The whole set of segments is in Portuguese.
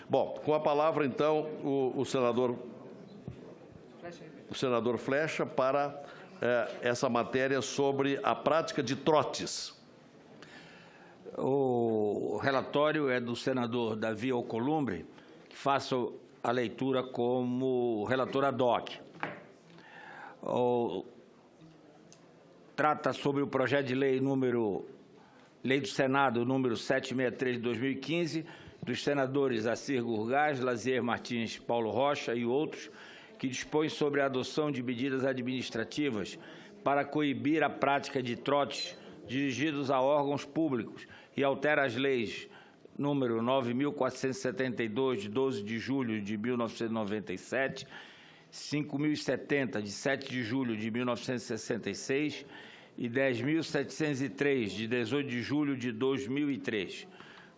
Bom, com a palavra, então, o senador Flexa para essa matéria sobre a prática de trotes. O relatório é do senador Davi Alcolumbre, que faço a leitura como relator ad hoc. Trata sobre o projeto de lei Lei do Senado, número 763 de 2015, dos senadores Assir Gurgás, Lazier Martins, Paulo Rocha e outros, que dispõe sobre a adoção de medidas administrativas para coibir a prática de trotes dirigidos a órgãos públicos e altera as leis número 9.472, de 12 de julho de 1997, 5.070, de 7 de julho de 1966 e 10.703, de 18 de julho de 2003.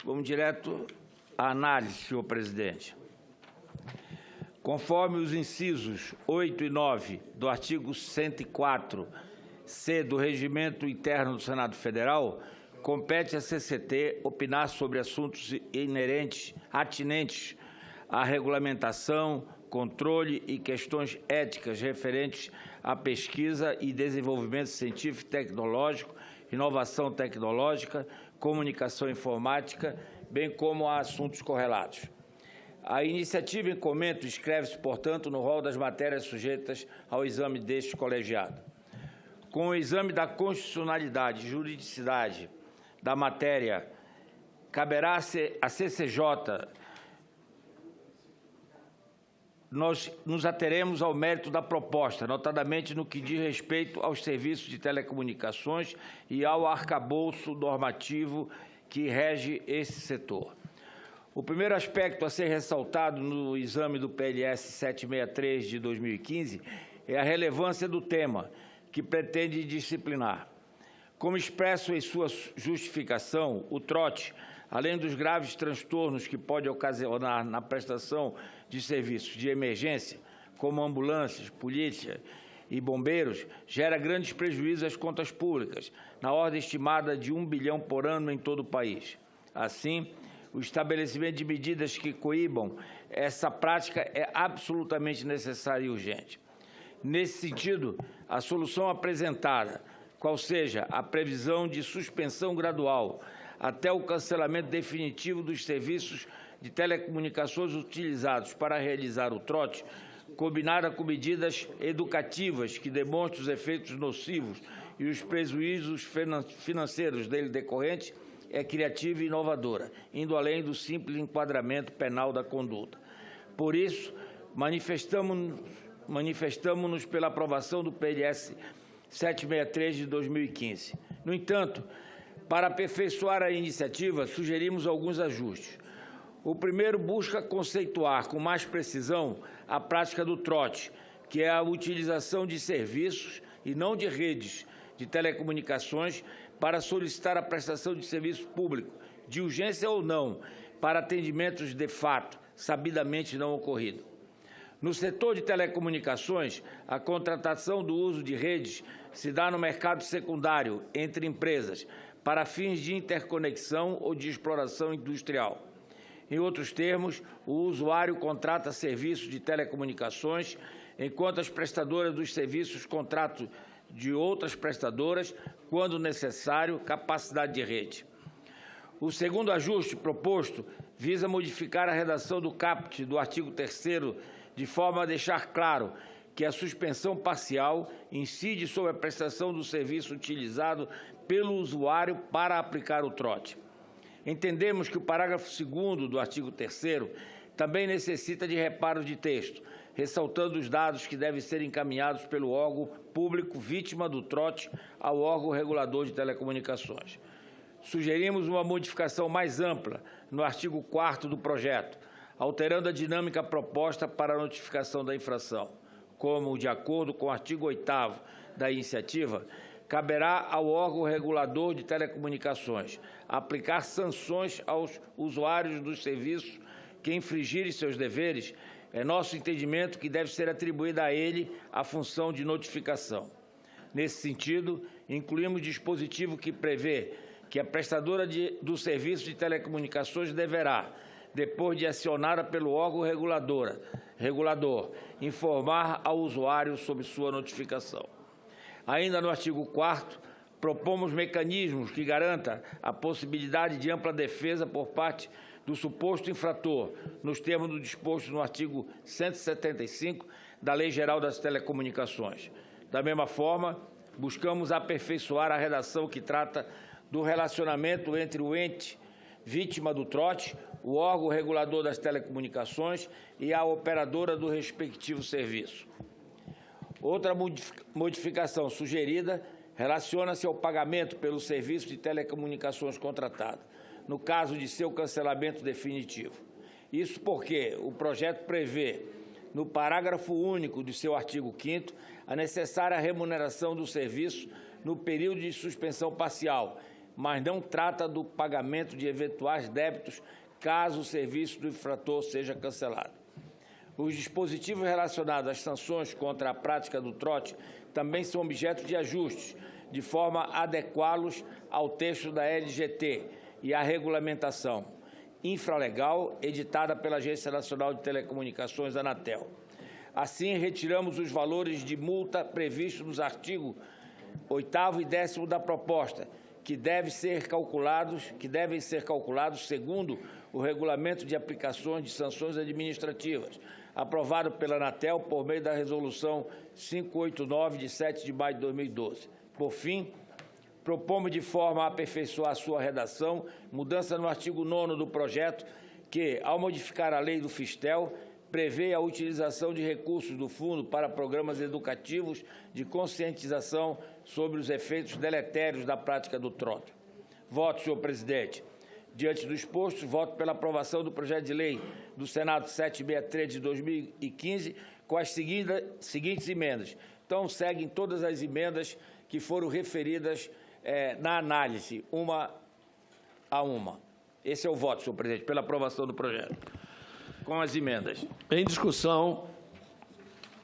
Vamos direto à análise, senhor presidente. Conforme os incisos 8 e 9 do artigo 104-C do Regimento Interno do Senado Federal, compete à CCT opinar sobre assuntos atinentes à regulamentação, controle e questões éticas referentes à pesquisa e desenvolvimento científico e tecnológico, inovação tecnológica, comunicação informática, bem como a assuntos correlatos. A iniciativa em comento inscreve-se, portanto, no rol das matérias sujeitas ao exame deste colegiado. Com o exame da constitucionalidade e juridicidade da matéria, caberá à CCJ. Nós nos ateremos ao mérito da proposta, notadamente no que diz respeito aos serviços de telecomunicações e ao arcabouço normativo que rege esse setor. O primeiro aspecto a ser ressaltado no exame do PLS 763 de 2015 é a relevância do tema, que pretende disciplinar. Como expresso em sua justificação, o trote, além dos graves transtornos que pode ocasionar na prestação de serviços de emergência, como ambulâncias, polícia e bombeiros, gera grandes prejuízos às contas públicas, na ordem estimada de 1 bilhão por ano em todo o país. Assim, o estabelecimento de medidas que coíbam essa prática é absolutamente necessário e urgente. Nesse sentido, a solução apresentada, qual seja a previsão de suspensão gradual até o cancelamento definitivo dos serviços de telecomunicações utilizados para realizar o trote, combinada com medidas educativas que demonstrem os efeitos nocivos e os prejuízos financeiros dele decorrentes, é criativa e inovadora, indo além do simples enquadramento penal da conduta. Por isso, manifestamos-nos pela aprovação do PLS 763 de 2015. No entanto, para aperfeiçoar a iniciativa, sugerimos alguns ajustes. O primeiro busca conceituar com mais precisão a prática do trote, que é a utilização de serviços e não de redes de telecomunicações para solicitar a prestação de serviço público, de urgência ou não, para atendimentos de fato, sabidamente não ocorrido. No setor de telecomunicações, a contratação do uso de redes se dá no mercado secundário, entre empresas, para fins de interconexão ou de exploração industrial. Em outros termos, o usuário contrata serviços de telecomunicações, enquanto as prestadoras dos serviços contratam de outras prestadoras, quando necessário, capacidade de rede. O segundo ajuste proposto visa modificar a redação do caput do artigo 3º, de forma a deixar claro que a suspensão parcial incide sobre a prestação do serviço utilizado pelo usuário para aplicar o trote. Entendemos que o parágrafo 2º do artigo 3º também necessita de reparo de texto, ressaltando os dados que devem ser encaminhados pelo órgão público vítima do trote ao órgão regulador de telecomunicações. Sugerimos uma modificação mais ampla no artigo 4º do projeto, alterando a dinâmica proposta para a notificação da infração, como, de acordo com o artigo 8º da iniciativa, caberá ao órgão regulador de telecomunicações aplicar sanções aos usuários dos serviços que infringirem seus deveres. É nosso entendimento que deve ser atribuída a ele a função de notificação. Nesse sentido, incluímos dispositivo que prevê que a prestadora do serviço de telecomunicações deverá, depois de acionada pelo órgão regulador, informar ao usuário sobre sua notificação. Ainda no artigo 4º, propomos mecanismos que garantam a possibilidade de ampla defesa por parte do suposto infrator, nos termos do disposto no artigo 175 da Lei Geral das Telecomunicações. Da mesma forma, buscamos aperfeiçoar a redação que trata do relacionamento entre o ente vítima do trote, o órgão regulador das telecomunicações e a operadora do respectivo serviço. Outra modificação sugerida relaciona-se ao pagamento pelo serviço de telecomunicações contratado, no caso de seu cancelamento definitivo. Isso porque o projeto prevê, no parágrafo único de seu artigo 5º, a necessária remuneração do serviço no período de suspensão parcial, mas não trata do pagamento de eventuais débitos caso o serviço do infrator seja cancelado. Os dispositivos relacionados às sanções contra a prática do trote também são objeto de ajustes, de forma a adequá-los ao texto da LGT e à regulamentação infralegal editada pela Agência Nacional de Telecomunicações, Anatel. Assim, retiramos os valores de multa previstos nos artigos 8º e 10º da proposta, que devem ser calculados segundo o Regulamento de Aplicações de Sanções Administrativas, aprovado pela Anatel por meio da Resolução 589, de 7 de maio de 2012. Por fim, propomos de forma a aperfeiçoar a sua redação, mudança no artigo 9º do projeto, que, ao modificar a lei do Fistel, prevê a utilização de recursos do Fundo para programas educativos de conscientização sobre os efeitos deletérios da prática do trote. Voto, senhor presidente. Diante do exposto, voto pela aprovação do projeto de lei do Senado 763 de 2015, com as seguintes emendas. Então, seguem todas as emendas que foram referidas na análise, uma a uma. Esse é o voto, senhor presidente, pela aprovação do projeto, com as emendas. Em discussão,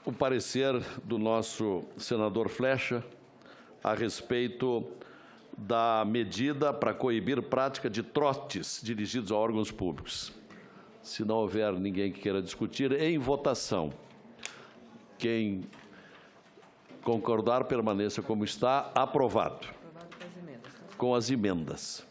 o parecer do nosso senador Flecha a respeito da medida para coibir prática de trotes dirigidos a órgãos públicos. Se não houver ninguém que queira discutir, em votação. Quem concordar, permaneça como está. Aprovado. Com as emendas.